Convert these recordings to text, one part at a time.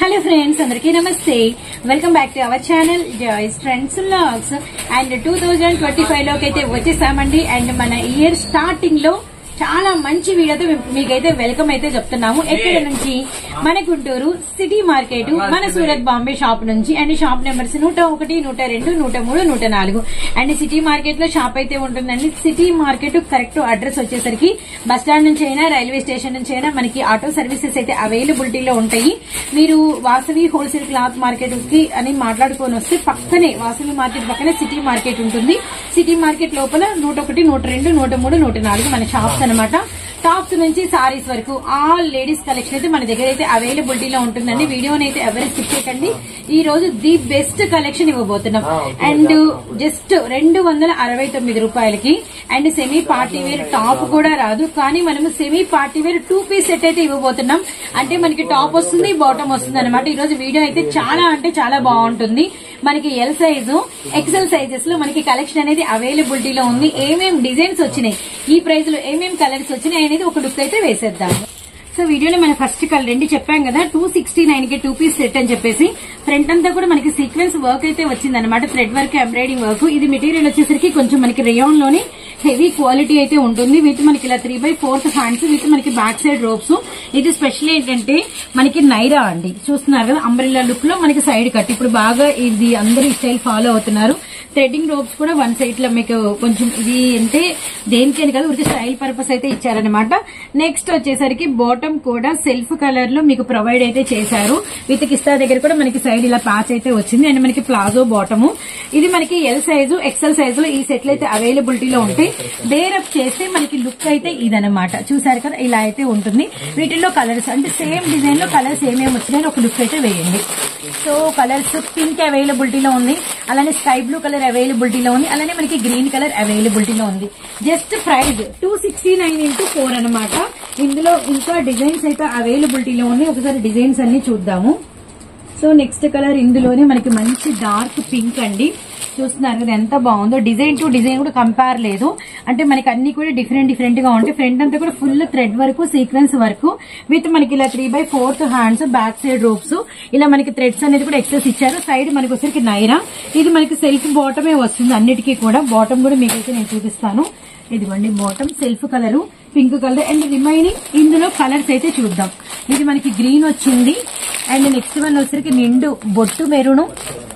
Hello friends, అందరికీ నమస్తే. Welcome back to our channel Joy's trends vlogs. And 2025 లోకి అయితే వచ్చేసామండి. అండ్ మన ఇయర్ స్టార్టింగ్ లో చాలా మంచి వీడియోతో మీకైతే వెల్కమ్ అయితే చెప్తున్నాము. ఎక్కడ నుంచి? మన గుంటూరు సిటీ మార్కెట్, మన సూరత్ బాంబే షాప్ నుంచి. And shop numbers 101, 102, 103, 104. And city market లో షాప్ అయితే ఉంటుందండి. సిటీ మార్కెట్ కరెక్ట్ అడ్రస్ వచ్చేసరికి బస్ స్టాండ్ నుంచి అయినా, రైల్వే స్టేషన్ నుంచి అయినా మనకి ఆటో సర్వీసెస్ అయితే అవైలబిలిటీలో ఉంటాయి. మీరు వాసవి హోల్సేల్ క్లాత్ మార్కెట్ కి అని మాట్లాడుకొని వస్తే పక్కనే, వాసవి మార్కెట్ పక్కనే సిటీ మార్కెట్ ఉంటుంది. సిటీ మార్కెట్ లోపల 101, 102, 103, 104 మన షాప్స్ అనమాట. టాప్స్ నుంచి సారీస్ వరకు ఆల్ లేడీస్ కలెక్షన్ అయితే మన దగ్గర అయితే అవైలబిలిటీలో ఉంటుందండి. వీడియోని అయితే ఎవరు స్కిప్ చేయకండి. ఈ రోజు ది బెస్ట్ కలెక్షన్ ఇవ్వబోతున్నాం. అండ్ జస్ట్ 269 రూపాయలకి. And semi party wear top కూడా రాదు, కానీ మనము semi party wear 2 piece set అయితే ఇవ్వబోతున్నాం. అంటే మనకి టాప్ వస్తుంది, బాటమ్ వస్తుంది అనమాట. ఈ రోజు వీడియో అయితే చాలా అంటే చాలా బాగుంటుంది. మనకి ఎల్ సైజు, ఎక్సెల్ సైజెస్ లో మనకి కలెక్షన్ అనేది అవైలబిలిటీలో ఉంది. ఏమేం డిజైన్స్ వచ్చినాయి, ఈ ప్రైస్ లో ఏమేం కలర్స్ వచ్చినాయి అనేది ఒక లుక్ అయితే వేసేద్దాం. సో వీడియోలో మన ఫస్ట్ కలర్ అండి, చెప్పాం కదా 269 కి 2 పీస్ సెట్ అని చెప్పేసి. ఫ్రంట్ అంతా కూడా మనకి సీక్వెన్స్ వర్క్ అయితే వచ్చింది అనమాట. Thread work, embroidering work. ఇది మెటీరియల్ వచ్చేసరికి కొంచెం మనకి రేయాన్ లోని హెవీ క్వాలిటీ అయితే ఉంటుంది. విత్ మనకి ఇలా 3/4 హ్యాండ్స్ విత్ మనకి బ్యాక్ సైడ్ రోప్స్. ఇది స్పెషల్ ఏంటంటే మనకి నైరా అండి, చూస్తున్నారు కదా అంబ్రెల్లా లుక్ లో మనకి సైడ్ కట్. ఇప్పుడు బాగా ఇది అందరూ ఈ స్టైల్ ఫాలో అవుతున్నారు. థ్రెడ్డింగ్ రోప్స్ కూడా వన్ సైడ్ లో మీకు కొంచెం ఇది అంటే దేనికని కదా, ఊరికి స్టైల్ పర్పస్ అయితే ఇచ్చారనమాట. నెక్స్ట్ వచ్చేసరికి బాటమ్ కూడా సెల్ఫ్ కలర్ లో మీకు ప్రొవైడ్ అయితే చేశారు. విత్ కిస్తా దగ్గర కూడా మనకి సైడ్ ఇలా ప్యాచ్ అయితే వచ్చింది. అండ్ మనకి ప్లాజో బాటము. ఇది మనకి ఎల్ సైజు, ఎక్సెల్ సైజు లో ఈ సెట్లు అయితే అవైలబిలిటీలో ఉంటాయి. బేరప్ చేస్తే మనకి లుక్ అయితే ఇదనమాట. చూసారు కదా, ఇలా అయితే ఉంటుంది. వీటిల్లో కలర్స్ అంటే సేమ్ డిజైన్ లో కలర్స్ ఏమేమి వచ్చినాయని ఒక లుక్ అయితే వేయండి. సో కలర్స్ పింక్ అవైలబిలిటీలో ఉంది, అలానే స్కై బ్లూ కలర్ అవైలబిలిటీలో ఉంది, అలానే మనకి గ్రీన్ కలర్ అవైలబిలిటీలో ఉంది. జస్ట్ ప్రైస్ 269x4 అనమాట. ఇందులో ఇంకా డిజైన్స్ అయితే అవైలబిలిటీలో ఉన్నాయి. ఒకసారి డిజైన్స్ అన్ని చూద్దాము. సో నెక్స్ట్ కలర్ ఇందులోనే మనకి మంచి డార్క్ పింక్ అండి. చూస్తున్నారు కదా ఎంత బాగుందో. డిజైన్ టు డిజైన్ కూడా కంపేర్ లేదు. అంటే మనకి అన్ని కూడా డిఫరెంట్ గా ఉంటాయి. ఫ్రంట్ అంతా కూడా full thread work, sequence work with మనకి ఇలా 3/4 హ్యాండ్స్, బ్యాక్ సైడ్ రోప్స్. ఇలా మనకి థ్రెడ్స్ అనేది కూడా ఎక్సెస్ ఇచ్చారు. సైడ్ మనకి వచ్చరికి నైరా. ఇది మనకి సెల్ఫ్ బాటమే వస్తుంది అన్నిటికీ కూడా. బాటమ్ కూడా మీకైతే నేను చూపిస్తాను. ఇదిగోండి bottom self colour, pink colour. And remaining ఇందులో కలర్స్ అయితే చూద్దాం. ఇది మనకి గ్రీన్ వచ్చింది. అండ్ నెక్స్ట్ వన్ వచ్చరికి నిండు బొట్టు మెరూను.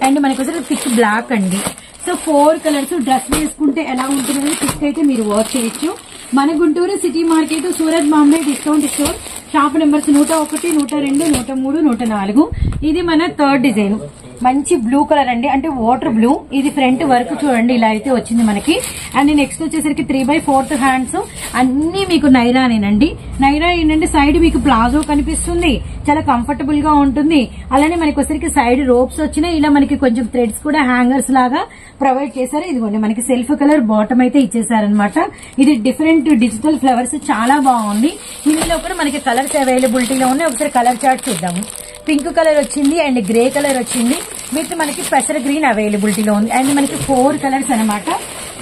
అండ్ మనకి వచ్చరికి థిక్ బ్లాక్ అండి. So 4 colours. డ్రెస్ వేసుకుంటే ఎలా ఉంటుందని థిక్ అయితే మీరు వర్క్ చేయొచ్చు. మన Guntur city market, Surat Bombay discount store. Shop numbers 101, 102, 103, 104. ఇది మన థర్డ్ డిజైన్. మంచి బ్లూ కలర్ అండి, అంటే వాటర్ బ్లూ. ఇది ఫ్రంట్ వర్క్ చూడండి ఇలా అయితే వచ్చింది మనకి. అండ్ నెక్స్ట్ వచ్చేసరికి 3/4 హ్యాండ్స్. అన్ని మీకు నైరానేనండి. నైరా ఏంటంటే సైడ్ మీకు ప్లాజో కనిపిస్తుంది, చాలా కంఫర్టబుల్ గా ఉంటుంది. అలానే మనకి వచ్చరికి సైడ్ రోప్స్ వచ్చినాయి. ఇలా మనకి కొంచెం థ్రెడ్స్ కూడా హ్యాంగర్స్ లాగా ప్రొవైడ్ చేశారు. ఇదిగోండి మనకి సెల్ఫ్ కలర్ బాటమ్ అయితే ఇచ్చేసారనమాట. ఇది డిఫరెంట్ డిజిటల్ ఫ్లవర్స్, చాలా బాగుంది. ఇందులో కూడా మనకి కలర్స్ అవైలబిలిటీలో ఉన్నాయి. ఒకసారి కలర్ చార్ట్ చూద్దాము. పింక్ కలర్ వచ్చింది, అండ్ గ్రే కలర్ వచ్చింది. విత్ మనకి పెసర గ్రీన్ అవైలబిలిటీలో ఉంది. అండ్ మనకి 4 కలర్స్ అనమాట.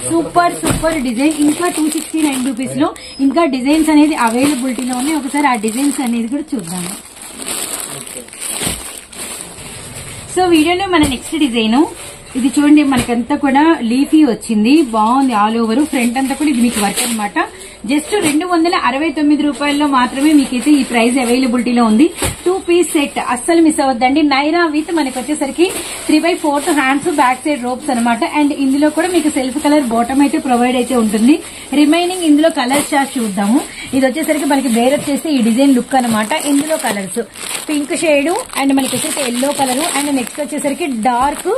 Super design. ఇంకా 269 రూపీస్ లో ఇంకా డిజైన్స్ అనేది అవైలబిలిటీలో ఉన్నాయి. ఒకసారి ఆ డిజైన్స్ అనేది కూడా చూద్దాము. సో వీడియోలో మన నెక్స్ట్ డిజైన్ ఇది చూడండి. మనకంతా కూడా లీఫీ వచ్చింది, బాగుంది ఆల్ ఓవర్. ఫ్రంట్ అంతా కూడా ఇది మీకు వర్క్ అనమాట. జస్ట్ 269 రూపాయల్లో మాత్రమే మీకైతే ఈ ప్రైస్ అవైలబిలిటీలో ఉంది. 2 పీస్ సెట్ అస్సలు మిస్ అవ్వద్దండి. నైరా విత్ మనకి వచ్చేసరికి 3/4 హ్యాండ్స్, బ్యాక్ సైడ్ రోప్స్ అనమాట. అండ్ ఇందులో కూడా మీకు సెల్ఫ్ కలర్ బాటమ్ అయితే ప్రొవైడ్ అయితే ఉంటుంది. రిమైనింగ్ ఇందులో కలర్ చార్ట్ చూద్దాము. ఇది వచ్చేసరికి మనకి బేరప్ చేస్తే ఈ డిజైన్ లుక్ అనమాట. ఇందులో కలర్స్ పింక్ షేడ్, అండ్ మనకి వచ్చేసరికి ఎల్లో కలర్, అండ్ నెక్స్ట్ వచ్చేసరికి dark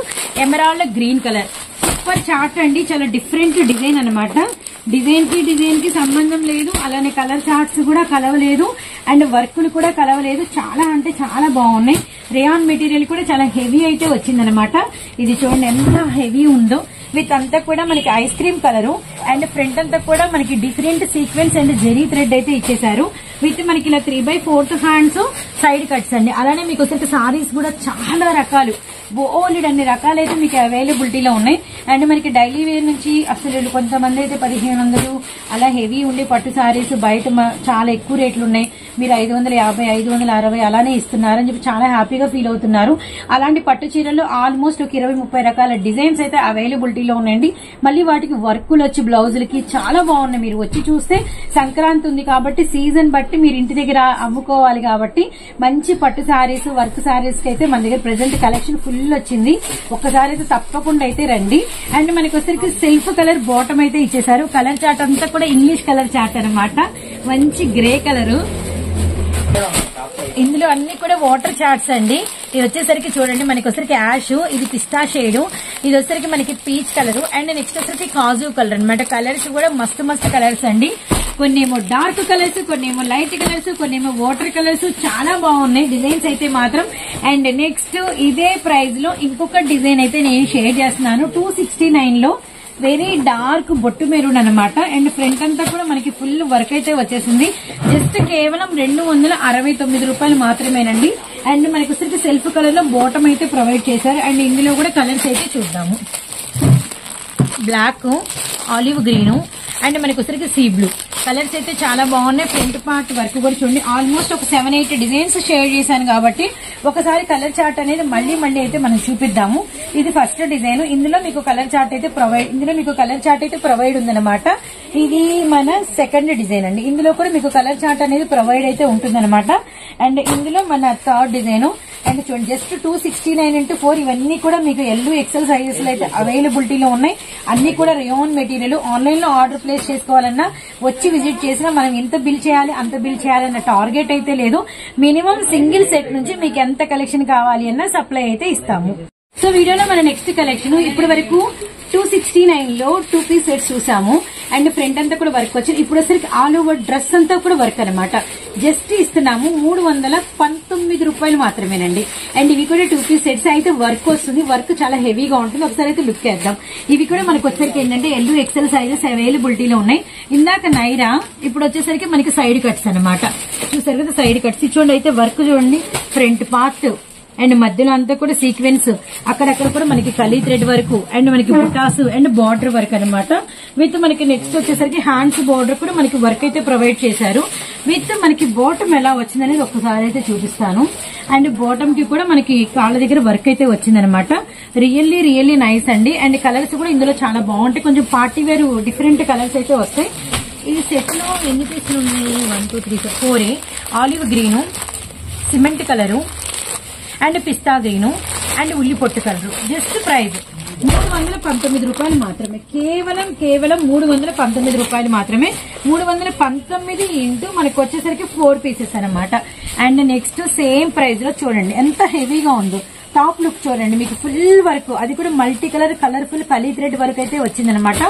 emerald green colour. Super chart అండి, చాలా డిఫరెంట్ డిజైన్ అనమాట. డిజైన్ కి సంబంధం లేదు, అలానే కలర్ చార్ట్స్ కూడా కలవలేదు, అండ్ వర్క్లు కూడా కలవలేదు. చాలా అంటే చాలా బాగున్నాయి. రేయాన్ మెటీరియల్ కూడా చాలా హెవీ అయితే వచ్చిందనమాట. ఇది చూడండి ఎంత హెవీ ఉందో. విత్ అంతా కూడా మనకి ice cream colour. And front అంతా కూడా మనకి డిఫరెంట్ సీక్వెన్స్ అండ్ జెరీ థ్రెడ్ అయితే ఇచ్చేసారు. విత్ మనకి ఇలా 3/4 హ్యాండ్స్, సైడ్ కట్స్ అండి. అలానే మీకు వచ్చేసి సారీస్ కూడా చాలా రకాలు బోలెడ్ అన్ని రకాలైతే మీకు అవైలబిలిటీలో ఉన్నాయి. అండ్ మనకి డైలీ వేర్ నుంచి అసలు కొంతమంది అయితే 1500 అలా హెవీ ఉండే పట్టు సారీస్ బయట చాలా ఎక్కువ రేట్లు ఉన్నాయి, మీరు 550, 560 అలానే ఇస్తున్నారని చెప్పి చాలా హ్యాపీగా ఫీల్ అవుతున్నారు. అలాంటి పట్టు చీరల్లో ఆల్మోస్ట్ ఒక 20-30 రకాల డిజైన్స్ అయితే అవైలబిలిటీలో ఉన్నాయండి. మళ్ళీ వాటికి వర్కులు వచ్చి బ్లౌజులకి చాలా బాగున్నాయి. మీరు వచ్చి చూస్తే సంక్రాంతి ఉంది కాబట్టి సీజన్ బట్టి మీరు ఇంటి దగ్గర అమ్ముకోవాలి కాబట్టి మంచి పట్టు సారీస్ వర్క్ సారీస్ కి అయితే మన దగ్గర ప్రెసెంట్ కలెక్షన్ ఫుల్ వచ్చింది. ఒక్కసారి అయితే తప్పకుండా అయితే రండి. అండ్ మనకి వచ్చరికి సెల్ఫ్ కలర్ బాటమ్ అయితే ఇచ్చేసారు. కలర్ చార్ట్ అంతా కూడా ఇంగ్లీష్ కలర్ చార్ట్ అనమాట. మంచి గ్రే కలరు, ఇందులో అన్ని కూడా వాటర్ చార్ట్స్ అండి. ఇది వచ్చేసరికి చూడండి మనకి వచ్చరికి యాష్, ఇది పిస్తా షేడ్, ఇది వచ్చరికి మనకి పీచ్ కలర్, అండ్ నెక్స్ట్ వచ్చరికి కాజు కలర్ అనమాట. కలర్స్ కూడా మస్తు మస్తు కలర్స్ అండి. కొన్ని ఏమో డార్క్ కలర్స్, కొన్ని ఏమో లైట్ కలర్స్, కొన్ని ఏమో వాటర్ కలర్స్, చాలా బాగున్నాయి డిజైన్స్ అయితే మాత్రం. అండ్ నెక్స్ట్ ఇదే ప్రైస్ లో ఇంకొక డిజైన్ అయితే నేను షేర్ చేస్తున్నాను. 269 లో వెరీ డార్క్ బొట్టు మెరూన్ అనమాట. అండ్ ఫ్రంట్ అంతా కూడా మనకి ఫుల్ వర్క్ అయితే వచ్చేసింది. జస్ట్ కేవలం 269 రూపాయలు మాత్రమేనండి. అండ్ మనకి వచ్చరికి సెల్ఫ్ కలర్ లో బాటమ్ అయితే ప్రొవైడ్ చేశారు. అండ్ ఇందులో కూడా కలర్స్ అయితే చూద్దాము. బ్లాక్, ఆలివ్ గ్రీన్, అండ్ మనకి వచ్చరికి సీ బ్లూ కలర్స్ అయితే చాలా బాగున్నాయి. ఫ్రంట్ పార్ట్ వర్క్ కూడా చూడండి. ఆల్మోస్ట్ ఒక 7-8 డిజైన్స్ షేర్ చేశాను కాబట్టి ఒకసారి కలర్ చార్ట్ అనేది మళ్ళీ అయితే మనం చూపిద్దాము. ఇది ఫస్ట్ డిజైన్. ఇందులో మీకు కలర్ చార్ట్ అయితే ప్రొవైడ్ ఉందన్నమాట. ఇది మన సెకండ్ డిజైన్ అండి. ఇందులో కూడా మీకు కలర్ చార్ట్ అనేది ప్రొవైడ్ అయితే ఉంటుందన్నమాట. అండ్ ఇందులో మన థర్డ్ డిజైన్. అండ్ చూడండి జస్ట్ 269x4 ఇవన్నీ కూడా మీకు ఎల్ ఎక్సెల్ సైజెస్ లో అయితే అవైలబిలిటీలో ఉన్నాయి. అన్ని కూడా రేయాన్ మెటీరియల్. ఆన్లైన్ లో ఆర్డర్ ప్లేస్ చేసుకోవాలన్నా వచ్చి విజిట్ చేసినా మనం ఎంత బిల్ చేయాలి అంత బిల్ చేయాలన్న టార్గెట్ అయితే లేదు. మినిమం సింగిల్ సెట్ నుంచి మీకు ఎంత కలెక్షన్ కావాలి అన్న సప్లై అయితే ఇస్తాము. సో వీడియోలో మన నెక్స్ట్ కలెక్షన్ ఇప్పటి వరకు 269 లో 2 పీస్ సెట్స్ చూసాము. అండ్ ఫ్రంట్ అంతా కూడా వర్క్ వచ్చింది. ఇప్పుడు వచ్చరికి ఆల్ ఓవర్ డ్రెస్ అంతా కూడా వర్క్ అనమాట. జస్ట్ ఇస్తున్నాము 319 రూపాయలు మాత్రమేనండి. అండ్ ఇవి కూడా 2 పీస్ సెట్స్ అయితే వర్క్ వస్తుంది. వర్క్ చాలా హెవీగా ఉంటుంది. ఒకసారి అయితే లుక్ చేద్దాం. ఇవి కూడా మనకు వచ్చేసరికి ఏంటంటే ఎల్ ఎక్సెల్ సైజెస్ అవైలబిలిటీలో ఉన్నాయి. ఇందాక నైరా, ఇప్పుడు వచ్చేసరికి మనకి సైడ్ కట్స్ అనమాట. చూసారు కదా సైడ్ కట్స్. చూడండి అయితే వర్క్ చూడండి. ఫ్రంట్ పార్ట్ అండ్ మధ్యలో అంతా కూడా సీక్వెన్స్, అక్కడక్కడ కూడా మనకి కలీ థ్రెడ్ వర్క్, అండ్ మనకి బుటాస్ అండ్ బార్డర్ వర్క్ అనమాట. విత్ మనకి నెక్స్ట్ వచ్చేసరికి హ్యాండ్స్ బార్డర్ కూడా మనకి వర్క్ అయితే ప్రొవైడ్ చేశారు. విత్ మనకి బాటమ్ ఎలా వచ్చిందనేది ఒక్కసారి అయితే చూపిస్తాను. అండ్ బాటమ్ కి కూడా మనకి కాళ్ళ దగ్గర వర్క్ అయితే వచ్చిందనమాట. రియల్లీ నైస్ అండి. అండ్ కలర్స్ కూడా ఇందులో చాలా బాగుంటాయి. కొంచెం పార్టీ వేర్ డిఫరెంట్ కలర్స్ అయితే వస్తాయి. ఈ సెట్ లో ఎన్ని పీసులు ఉన్నాయి? 1 2 3 4. Olive green, cement colour, and pista green, and ఉల్లి పొట్టు కలరు. జస్ట్ ప్రైస్ 319 రూపాయలు మాత్రమే. కేవలం 319 రూపాయలు మాత్రమే. 319 ఇంటూ మనకు వచ్చేసరికి 4 పీసెస్ అనమాట. అండ్ నెక్స్ట్ సేమ్ ప్రైస్ లో చూడండి ఎంత హెవీగా ఉందో. టాప్ లుక్ చూడండి, మీకు ఫుల్ వర్క్, అది కూడా మల్టీ కలర్ కలర్ఫుల్ కలీ థ్రెడ్ వర్క్ అయితే వచ్చిందనమాట.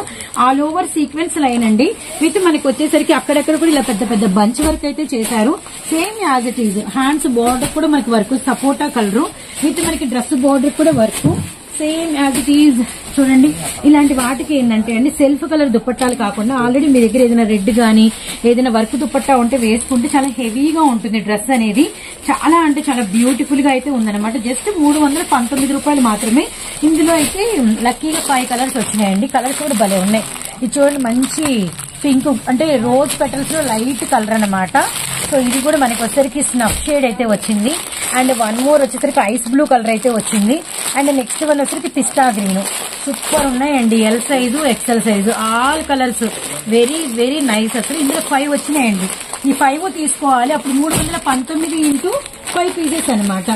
ఆల్ ఓవర్ సీక్వెన్స్ లైన్ అండి. విత్ మనకి వచ్చేసరికి అక్కడక్కడ కూడా ఇలా పెద్ద బంచ్ వర్క్ అయితే చేశారు. Same as it is. Hands border కూడా మనకి వర్క్ సపోటా కలరు. విత్ మనకి డ్రెస్ బార్డర్ కూడా work same as it is. చూడండి ఇలాంటి వాటికి ఏంటంటే అండి సెల్ఫ్ కలర్ దుప్పట్టాలు కాకుండా ఆల్రెడీ మీ దగ్గర ఏదైనా రెడ్ గానీ ఏదైనా వర్క్ దుప్పట్టా ఉంటే వేసుకుంటే చాలా హెవీగా ఉంటుంది డ్రెస్ అనేది. చాలా అంటే చాలా బ్యూటిఫుల్ గా అయితే ఉందన్నమాట. జస్ట్ 319 రూపాయలు మాత్రమే. ఇందులో అయితే లక్కీగా 5 కలర్స్ వచ్చినాయండి. కలర్స్ కూడా భలే ఉన్నాయి. ఇది చూడండి మంచి పింక్ అంటే రోజ్ పెటల్స్ లో లైట్ కలర్ అనమాట. సో ఇది కూడా మనకి వచ్చేసరికి స్నఫ్ షేడ్ అయితే వచ్చింది. అండ్ 1 మోర్ వచ్చేసరికి ఐస్ బ్లూ కలర్ అయితే వచ్చింది. అండ్ నెక్స్ట్ వన్ వచ్చేసరికి పిస్తా గ్రీన్. సూపర్ ఉన్నాయండి. L size XL size all colours very nice. అసలు ఇందులో 5 వచ్చినాయండి. ఈ 5 తీసుకోవాలి. అప్పుడు 319 ఇంటూ 5 పీసెస్ అనమాట.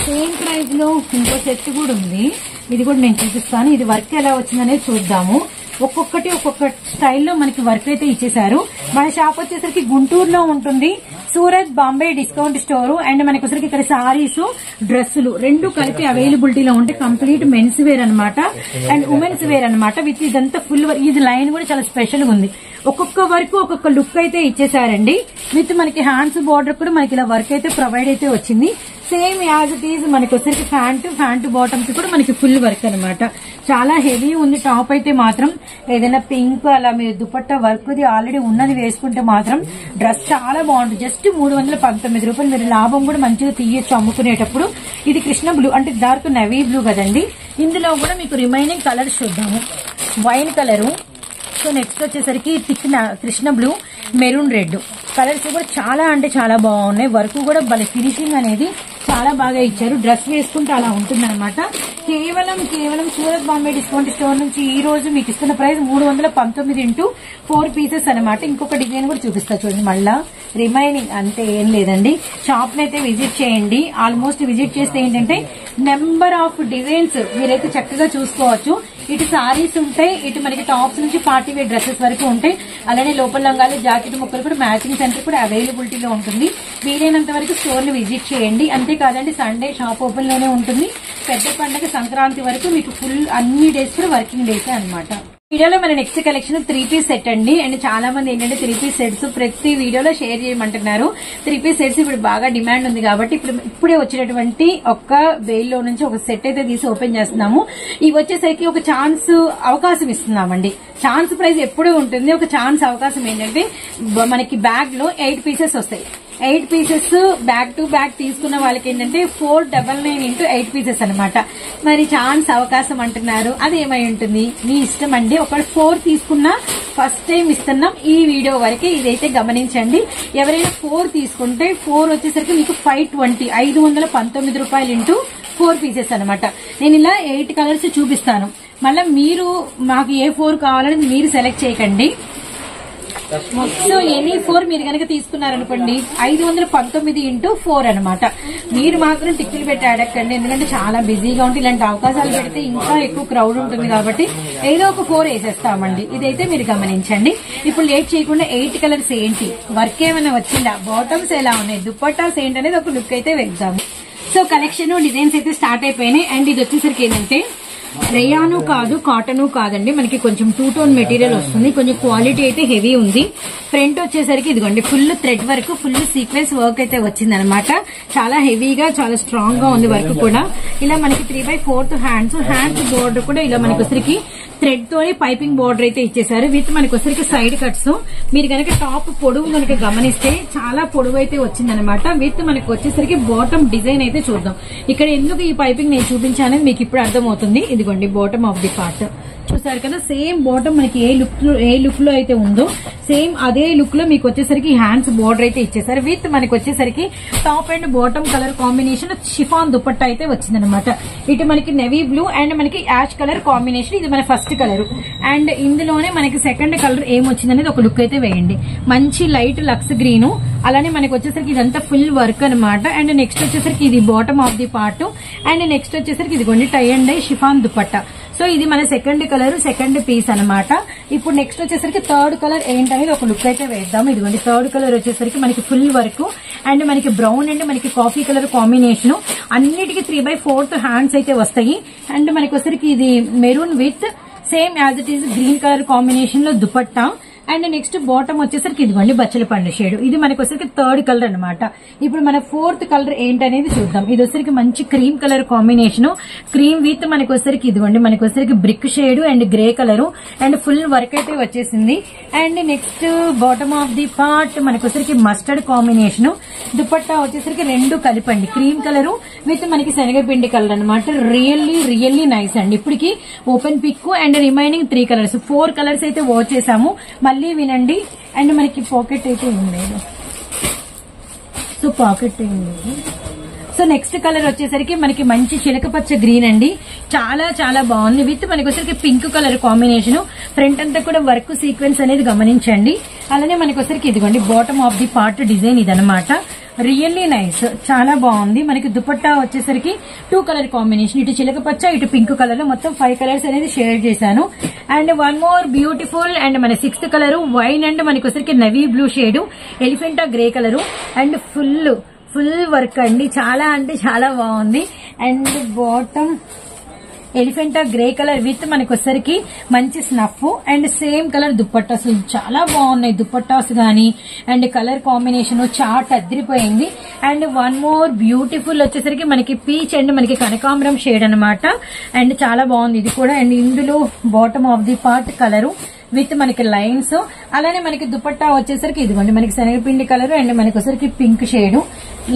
సేమ్ ప్రైస్ లో ఇంకో సెట్ కూడా ఉంది. ఇది కూడా నేను చూపిస్తాను. ఇది వర్క్ ఎలా వచ్చిందనేది చూద్దాము. ఒక్కొక్కటి ఒక్కొక్క స్టైల్లో మనకి వర్క్ అయితే ఇచ్చేసారు. మన షాప్ వచ్చేసరికి గుంటూరులో ఉంటుంది. Surat Bombay discount store. And మనకి వచ్చరికి ఇక్కడ సారీస్ డ్రెస్సులు రెండు కలిపి అవైలబిలిటీలో ఉంటాయి. కంప్లీట్ మెన్స్ వేర్ అనమాట అండ్ ఉమెన్స్ వేర్ అనమాట. విత్ ఇదంతా ఫుల్ వర్క్. ఇది లైన్ కూడా చాలా స్పెషల్ గా ఉంది. ఒక్కొక్క వర్క్ ఒక్కొక్క లుక్ అయితే ఇచ్చేసారండి. విత్ మనకి హ్యాండ్స్ బార్డర్ కూడా మనకి ఇలా వర్క్ అయితే ప్రొవైడ్ అయితే వచ్చింది. సేమ్ యాజ్ ఇట్ ఈజ్ మనకి వచ్చరికి ఫ్యాంట్ బాటమ్ కి కూడా మనకి ఫుల్ వర్క్ అనమాట. చాలా హెవీ ఉంది టాప్ అయితే మాత్రం. ఏదైనా పింక్ అలా మీరు దుపట్టా వర్క్ ది ఆల్రెడీ ఉన్నది వేసుకుంటే మాత్రం డ్రెస్ చాలా బాగుంటుంది. జస్ట్ 319 రూపాయలు. మీరు లాభం కూడా మంచిగా తీయచ్చు అమ్ముకునేటప్పుడు. ఇది కృష్ణ బ్లూ అంటే డార్క్ నెవీ బ్లూ కదండి. ఇందులో కూడా మీకు రిమైనింగ్ కలర్స్ చూద్దాము. వైన్ కలరు, సో నెక్స్ట్ వచ్చేసరికి thick Krishna blue, maroon red colours కూడా చాలా అంటే చాలా బాగున్నాయి. వర్క్ కూడా భలే ఫినిషింగ్ అనేది చాలా బాగా ఇచ్చారు. డ్రెస్ వేసుకుంటే అలా ఉంటుందన్నమాట. కేవలం సూరత్ బాంబే డిస్కౌంట్ స్టోర్ నుంచి ఈ రోజు మీకు ఇస్తున్న ప్రైస్ 319 ఇంటూ 4 పీసెస్ అనమాట. ఇంకొక డిజైన్ కూడా చూపిస్తా చూడండి. మళ్ళా రిమైనింగ్ అంతే ఏం లేదండి. షాప్ నైతే విజిట్ చేయండి. ఆల్మోస్ట్ విజిట్ చేస్తే ఏంటంటే నెంబర్ ఆఫ్ డిజైన్స్ మీరైతే చక్కగా చూసుకోవచ్చు. ఇటు సారీస్ ఉంటాయి, ఇటు మనకి టాప్స్ నుంచి పార్టీ వేర్ డ్రెస్సెస్ వరకు ఉంటాయి. అలానే లోపల లంగాలు, జాకెట్ ముక్కలు కూడా మ్యాచింగ్ సెంటర్ కూడా అవైలబిలిటీలో ఉంటుంది. వీలైనంత వరకు స్టోర్ ని విజిట్ చేయండి. అంతేకాదండి సండే షాప్ ఓపెన్ లోనే ఉంటుంది. పెద్ద పండుగ సంక్రాంతి వరకు మీకు ఫుల్ అన్ని డేస్ కూడా వర్కింగ్ డేసే అనమాట. వీడియోలో మన నెక్స్ట్ కలెక్షన్ 3 పీస్ సెట్ అండి. అండ్ చాలా మంది ఏంటంటే 3 పీస్ సెట్స్ ప్రతి వీడియోలో షేర్ చేయమంటున్నారు. 3 పీస్ సెట్స్ ఇప్పుడు బాగా డిమాండ్ ఉంది కాబట్టి ఇప్పుడే వచ్చినటువంటి ఒక్క బెయిల్లో నుంచి ఒక సెట్ అయితే తీసి ఓపెన్ చేస్తున్నాము. ఇవి వచ్చేసరికి ఒక ఛాన్స్ అవకాశం ఇస్తున్నామండి. ఛాన్స్ ప్రైస్ ఎప్పుడూ ఉంటుంది. ఒక ఛాన్స్ అవకాశం ఏంటంటే మనకి బ్యాగ్ లో 8 పీసెస్ వస్తాయి. 8 పీసెస్ బ్యాక్ టు బ్యాక్ తీసుకున్న వాళ్ళకి ఏంటంటే 499 ఇంటూ 8 పీసెస్ అనమాట. మరి ఛాన్స్ అవకాశం అంటున్నారు, అది ఏమై ఉంటుంది మీ ఇష్టం అండి. ఒక 4 తీసుకున్నా ఫస్ట్ టైం ఇస్తున్నాం ఈ వీడియో వరకే, ఇదైతే గమనించండి. ఎవరైనా 4 తీసుకుంటే 4 వచ్చేసరికి మీకు 519 రూపాయలు ఇంటూ 4 పీసెస్ అనమాట. నేను ఇలా 8 కలర్స్ చూపిస్తాను. మళ్ళీ మీరు మాకు ఏ 4 కావాలని మీరు సెలెక్ట్ చేయకండి. సో ఎనీ 4 మీరు కనుక తీసుకున్నారనుకోండి 519 ఇంటూ 4 అనమాట. మీరు మాత్రం టిక్కులు పెట్టి అడగండి, ఎందుకంటే చాలా బిజీగా ఉంటే ఇలాంటి అవకాశాలు పెడితే ఇంకా ఎక్కువ క్రౌడ్ ఉంటుంది కాబట్టి ఏదో ఒక 4 వేసేస్తామండి. ఇదైతే మీరు గమనించండి. ఇప్పుడు లేట్ చేయకుండా 8 కలర్స్ ఏంటి, వర్క్ ఏమైనా వచ్చిందా, బాటమ్స్ ఎలా ఉన్నాయి, దుపట్టాస్ ఏంటి అనేది ఒక లుక్ అయితే వేద్దాము. సో కలెక్షన్ డిజైన్స్ అయితే స్టార్ట్ అయిపోయినాయి. అండ్ ఇది వచ్చేసరికి ఏంటంటే రేయాను కాదు, కాటన్ కాదండి, మనకి కొంచెం 2 టోన్ మెటీరియల్ వస్తుంది. కొంచెం క్వాలిటీ అయితే హెవీ ఉంది. ఫ్రంట్ వచ్చేసరికి ఇదిగోండి full thread work, full sequence work అయితే వచ్చింది అనమాట. చాలా హెవీగా చాలా స్ట్రాంగ్ గా ఉంది వర్క్ కూడా. ఇలా మనకి 3/4 హ్యాండ్స్ బోర్డర్ కూడా ఇలా మనకి వచ్చరికి థ్రెడ్ తోనే పైపింగ్ బోర్డర్ అయితే ఇచ్చేసారు. విత్ మనకి వచ్చరికి సైడ్ కట్స్. మీరు కనుక టాప్ పొడవు కనుక గమనిస్తే చాలా పొడవు అయితే వచ్చిందనమాట. విత్ మనకి వచ్చేసరికి బాటమ్ డిజైన్ అయితే చూద్దాం. ఇక్కడ ఎందుకు ఈ పైపింగ్ నేను చూపించానని మీకు ఇప్పుడు అర్థమవుతుంది. ఇదిగోండి బాటమ్ ఆఫ్ ది పార్ట్ చూసారు కదా. సేమ్ బాటమ్ మనకి ఏ లుక్ లో అయితే ఉందో సేమ్ అదే లుక్ లో మీకు వచ్చేసరికి హ్యాండ్స్ బోర్డర్ అయితే ఇచ్చేసారు. విత్ మనకి వచ్చేసరికి top and bottom colour combination chiffon dupatta అయితే వచ్చిందనమాట. ఇటు మనకి నెవీ బ్లూ అండ్ మనకి యాష్ కలర్ కాంబినేషన్. ఇది మన ఫస్ట్ కలర్. అండ్ ఇందులోనే మనకి సెకండ్ కలర్ ఏమొచ్చిందనేది ఒక లుక్ అయితే వేయండి. మంచి లైట్ లక్స్ గ్రీన్. అలానే మనకి వచ్చేసరికి ఇదంతా ఫుల్ వర్క్ అనమాట. అండ్ నెక్స్ట్ వచ్చేసరికి ఇది bottom of the part. And next వచ్చేసరికి ఇదిగోండి tie and dye chiffon dupatta. So ఇది మన సెకండ్ కలర్, సెకండ్ పీస్ అనమాట. ఇప్పుడు నెక్స్ట్ వచ్చేసరికి థర్డ్ కలర్ ఏంటనేది ఒక లుక్ అయితే వేద్దాం. ఇదిగోండి థర్డ్ కలర్ వచ్చేసరికి మనకి ఫుల్ వర్క్ అండ్ మనకి బ్రౌన్ అండ్ మనకి కాఫీ కలర్ కాంబినేషన్. అన్నిటికీ 3/4 హ్యాండ్స్ అయితే వస్తాయి. అండ్ మనకి వచ్చేసరికి ఇది maroon with same as it is green colour combination లో దుపట్టా. అండ్ నెక్స్ట్ బాటమ్ వచ్చేసరికి ఇదిగోండి బచ్చల పండు షేడ్. ఇది మనకి వచ్చేసరికి థర్డ్ కలర్ అనమాట. ఇప్పుడు మన 4th కలర్ ఏంటనేది చూద్దాం. ఇది వచ్చేసరికి మంచి cream colour combination. Cream with మనకి వచ్చేసరికి ఇదిగోండి మనకి వచ్చేసరికి brick shade and grey colour and full work అయితే వచ్చేసింది. And next bottom of the part మనకి వచ్చేసరికి మస్టర్డ్ కాంబినేషన్. దుపట్టా వచ్చేసరికి 2 కలిపండి, క్రీమ్ కలర్ విత్ మనకి శనగపిండి కలర్ అనమాట. రియల్లీ నైస్ అండి. ఇప్పటికి open pick and remaining 3 colours 4 colours అయితే వాచ్ చేసాము. మళ్ళీ వినండి. అండ్ మనకి పాకెట్ అయితే ఏం లేదు. సో పాకెట్ ఏం లేదు. సో నెక్స్ట్ కలర్ వచ్చేసరికి మనకి మంచి చిలకపచ్చ గ్రీన్ అండి. చాలా చాలా బాగుంది. విత్ మనకి వచ్చేసరికి పింక్ కలర్ కాంబినేషన్. ఫ్రంట్ అంతా కూడా వర్క్ సీక్వెన్స్ అనేది గమనించండి. అలానే మనకి వచ్చేసరికి ఇదిగోండి bottom of the part design ఇదనమాట. రియల్లీ నైస్, చాలా బాగుంది. మనకి దుపట్టా వచ్చేసరికి 2 కలర్ కాంబినేషన్. ఇటు చిలకపచ్చ ఇటు పింక్ కలర్, మొత్తం 5 కలర్స్ అనేది షేర్ చేశాను. And one more beautiful and మన 6th కలర్ వైన్ అండ్ మనకి వచ్చేసరికి navy blue shade, Elephanta grey colour and full work అండి. చాలా అంటే చాలా బాగుంది. And bottom Elephanta grey colour with మనకి వచ్చేసరికి మంచి snuff and same colour dupatta. అసలు చాలా బాగున్నాయి దుప్పట్టాస్ గానీ అండ్ కలర్ కాంబినేషన్ చాట్ అదిరిపోయింది. అండ్ వన్ మోర్ బ్యూటిఫుల్ వచ్చేసరికి మనకి పీచ్ అండ్ మనకి కనకాంబరం షేడ్ అనమాట. అండ్ చాలా బాగుంది ఇది కూడా. అండ్ ఇందులో bottom of the part colour with మనకి లైన్స్. అలానే మనకి దుపట్టా వచ్చేసరికి ఇదిగోండి మనకి శనగపిండి కలర్ అండ్ మనకి వచ్చేసరికి pink shade.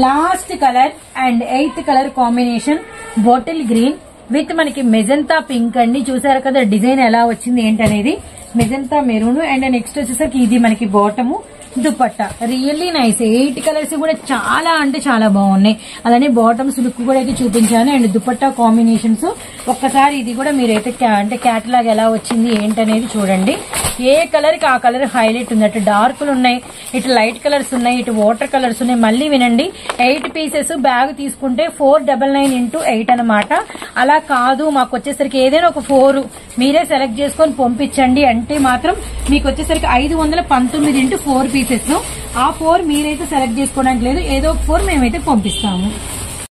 Last colour and 8th colour combination bottle green with మనకి మెజంతా పింక్ అండి. చూసారు కదా డిజైన్ ఎలా వచ్చింది ఏంటనేది. మెజంతా మెరూన్ అండ్ నెక్స్ట్ వచ్చేసరికి ఇది మనకి bottom dupatta. Really nice. 8 colours కూడా చాలా అంటే చాలా బాగున్నాయి. అలానే బాటమ్స్ లుక్ కూడా అయితే చూపించాను. అండ్ దుపట్టా కాంబినేషన్స్ ఒక్కసారి ఇది కూడా మీరైతే అంటే క్యాటలాగ్ ఎలా వచ్చింది ఏంటనేది చూడండి. ఏ కలర్ కి ఆ కలర్ హైలైట్ ఉంది. అటు డార్క్లు ఉన్నాయి, ఇటు లైట్ కలర్స్ ఉన్నాయి, ఇటు వాటర్ కలర్స్ ఉన్నాయి. మళ్ళీ వినండి 8 పీసెస్ బ్యాగ్ తీసుకుంటే 499 into 8 అనమాట. అలా కాదు మాకు వచ్చేసరికి ఏదైనా ఒక 4 మీరే సెలెక్ట్ చేసుకొని పంపించండి అంటే మాత్రం మీకు వచ్చేసరికి 519 into 4 పీసెస్. ఆ 4 మీరైతే సెలెక్ట్ చేసుకోవడానికి లేదు, ఏదో ఒక 4 మేమైతే పంపిస్తాము.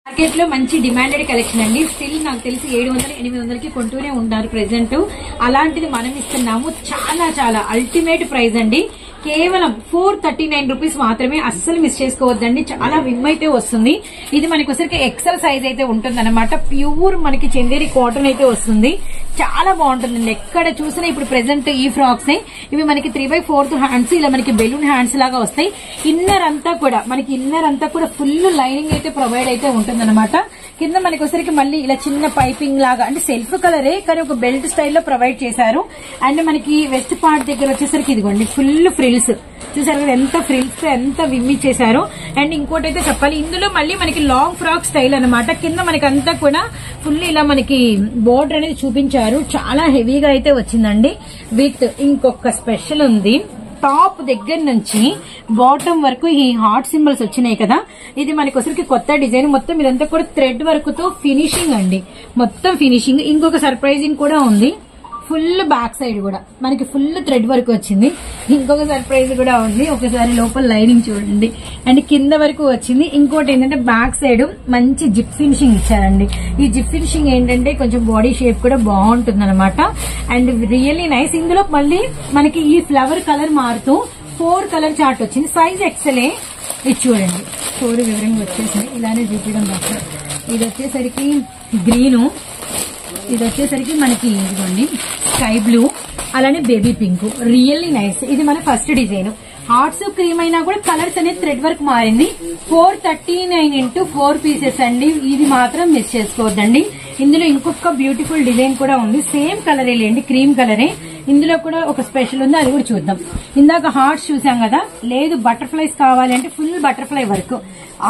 మార్కెట్ లో మంచి డిమాండెడ్ కలెక్షన్ అండి. స్టిల్ నాకు తెలిసి 700-800కి కొంటూనే ఉంటారు ప్రెసెంట్. అలాంటిది మనం ఇస్తున్నాము. చాలా చాలా అల్టిమేట్ ప్రైస్ అండి. కేవలం 439 రూపీస్ మాత్రమే. అస్సలు మిస్ చేసుకోవద్దండి. చాలా విమ్ అయితే వస్తుంది. ఇది మనకి వచ్చరికి ఎక్సెల్ సైజ్ అయితే ఉంటుంది అనమాట. ప్యూర్ మనకి చందేరి కాటన్ అయితే వస్తుంది. చాలా బాగుంటుందండి. ఎక్కడ చూసినా ఇప్పుడు ప్రెసెంట్ ఈ ఫ్రాక్స్ ఇవి మనకి 3/4 హ్యాండ్స్ ఇలా మనకి బెలూన్ హ్యాండ్స్ లాగా వస్తాయి. ఇన్నర్ అంతా కూడా ఫుల్ లైనింగ్ అయితే ప్రొవైడ్ అయితే ఉంటుంది అనమాట. కింద మనకి వచ్చరికి మళ్ళీ ఇలా చిన్న పైపింగ్ లాగా అంటే సెల్ఫ్ కలరే కానీ ఒక బెల్ట్ స్టైల్లో ప్రొవైడ్ చేశారు. అండ్ మనకి వెస్ట్ పార్ట్ దగ్గర వచ్చేసరికి ఇదిగోండి ఫుల్ ఫ్రిల్స్. చూసారు కదా ఎంత ఫ్రిల్స్ ఎంత విమ్ ఇచ్చేసారు. అండ్ ఇంకోటి అయితే చెప్పాలి ఇందులో మళ్ళీ మనకి లాంగ్ ఫ్రాక్ స్టైల్ అనమాట. కింద మనకి అంతా కూడా ఫుల్ ఇలా మనకి బోర్డర్ అనేది చూపించారు. చాలా హెవీగా అయితే వచ్చిందండి. విత్ ఇంకొక స్పెషల్ ఉంది. టాప్ దగ్గర నుంచి బాటమ్ వరకు ఈ హార్ట్ సింబల్స్ వచ్చినాయి కదా. ఇది మనకి వచ్చరికి కొత్త డిజైన్. మొత్తం ఇదంతా కూడా థ్రెడ్ వర్క్ తో ఫినిషింగ్ అండి. మొత్తం ఫినిషింగ్. ఇంకొక సర్ప్రైజింగ్ కూడా ఉంది. ఫుల్ బ్యాక్ సైడ్ కూడా మనకి ఫుల్ థ్రెడ్ వర్క్ వచ్చింది. ఇంకొక సర్ప్రైజ్ కూడా ఉంది. ఒకసారి లోపల లైనింగ్ చూడండి. అండ్ కింద వరకు వచ్చింది. ఇంకోటి ఏంటంటే బ్యాక్ సైడ్ మంచి జిప్ ఫినిషింగ్ ఇచ్చారండి. ఈ జిప్ ఫినిషింగ్ ఏంటంటే కొంచెం బాడీ షేప్ కూడా బాగుంటుంది అనమాట. And really nice. ఇందులో మళ్ళీ మనకి ఈ ఫ్లవర్ కలర్ మారుతూ 4 కలర్ చార్ట్ వచ్చింది. సైజ్ ఎక్సెలే. ఇది చూడండి 4 వివరంగా వచ్చేసింది. ఇలానే చూపించడం బెటర్. ఇది వచ్చేసరికి గ్రీను, ఇది వచ్చేసరికి మనకి ఇదిగోండి స్కై బ్లూ, అలానే బేబీ పింక్. Really nice. ఇది మన ఫస్ట్ డిజైన్. హార్ట్స్ క్రీమ్ అయినా కూడా కలర్స్ అనేది థ్రెడ్ వర్క్ మారింది. 439 into 4 పీసెస్ అండి. ఇది మాత్రం మిస్ చేసుకోవద్దండి. ఇందులో ఇంకొక బ్యూటిఫుల్ డిజైన్ కూడా ఉంది. సేమ్ కలరే లేండి, క్రీమ్ కలరే. ఇందులో కూడా ఒక స్పెషల్ ఉంది, అది కూడా చూద్దాం. ఇందాక హార్ట్స్ చూసాం కదా, లేదు బటర్ఫ్లైస్ కావాలి అంటే full butterfly work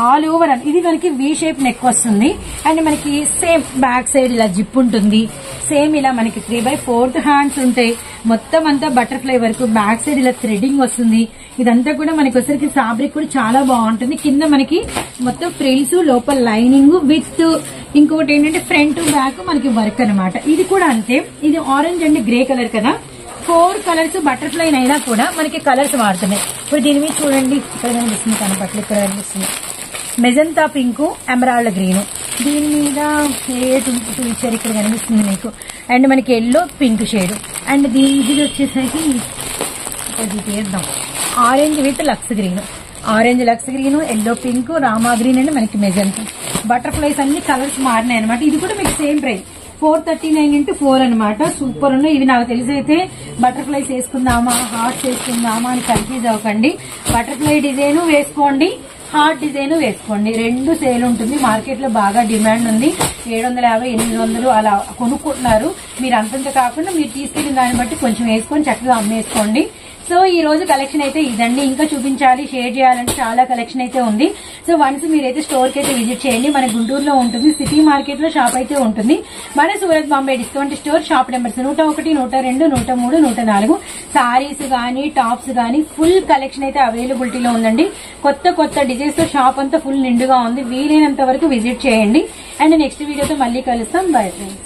all over. ఇది మనకి వి షేప్ నెక్ వస్తుంది. అండ్ మనకి సేమ్ బ్యాక్ సైడ్ ఇలా జిప్ ఉంటుంది. సేమ్ ఇలా మనకి 3/4 హ్యాండ్స్ ఉంటాయి. మొత్తం అంతా బటర్ఫ్లై వర్క్. బ్యాక్ సైడ్ ఇలా థ్రెడింగ్ వస్తుంది. ఇదంతా కూడా మనకి వచ్చరికి ఫ్యాబ్రిక్ కూడా చాలా బాగుంటుంది. కింద మనకి మొత్తం ఫ్రిల్స్, లోపల లైనింగ్ విత్ ఇంకొకటి ఏంటంటే ఫ్రంట్ బ్యాక్ మనకి వర్క్ అనమాట. ఇది కూడా అంతే. ఇది ఆరెంజ్ అండ్ గ్రే కలర్ కదా. 4 కలర్స్ బటర్ఫ్లై అయినా కూడా మనకి కలర్స్ వాడుతున్నాయి. ఇప్పుడు దీని మీద చూడండి ఇక్కడ కనిపిస్తుంది, కనపట్ల ఇక్కడ కనిపిస్తుంది మెజంతా పింక్, ఎమరాల్డ్ గ్రీన్. దీని మీద ఇచ్చారు ఇక్కడ కనిపిస్తుంది మీకు. అండ్ మనకి ఎల్లో పింక్ షేడ్. అండ్ దీని వచ్చేసరికి తీద్దాం orange with lux green. Orange lux green, yellow pink, Rama green and మనకి మెజంతా. బటర్ఫ్లైస్ అన్ని కలర్స్ మారినాయి అనమాట. ఇది కూడా మీకు సేమ్ ప్రైస్ 439 into 4 అనమాట. సూపర్ ఉన్నాయి. ఇవి నాకు తెలిసి అయితే బటర్ఫ్లైస్ వేసుకుందామా హార్ట్స్ వేసుకుందామా అని కన్ఫ్యూజ్ అవ్వకండి. బటర్ఫ్లై డిజైన్ వేసుకోండి, హార్ట్ డిజైన్ వేసుకోండి. 2 సేల్ ఉంటుంది. మార్కెట్ లో బాగా డిమాండ్ ఉంది. 750-800 అలా కొనుక్కుంటున్నారు. మీరు అంతంత కాకుండా మీరు తీసుకెళ్లిన దాన్ని బట్టి కొంచెం వేసుకొని చక్కగా అమ్మేసుకోండి. సో ఈ రోజు కలెక్షన్ అయితే ఇదండి. ఇంకా చూపించాలి, షేర్ చేయాలంటే చాలా కలెక్షన్ అయితే ఉంది. సో వన్స్ మీరైతే స్టోర్ కి అయితే విజిట్ చేయండి. మన గుంటూరులో ఉంటుంది, సిటీ మార్కెట్ లో షాప్ అయితే ఉంటుంది. మన Surat Bombay discount store. Shop numbers 101, 102, 103, 104. Saris గానీ టాప్స్ గానీ ఫుల్ కలెక్షన్ అయితే అవైలబిలిటీలో ఉందండి. కొత్త డిజైన్స్ తో షాప్ అంతా ఫుల్ నిండుగా ఉంది. వీలైనంత వరకు విజిట్ చేయండి. అండ్ నెక్స్ట్ వీడియోతో మళ్ళీ కలుస్తాం. Bye friends.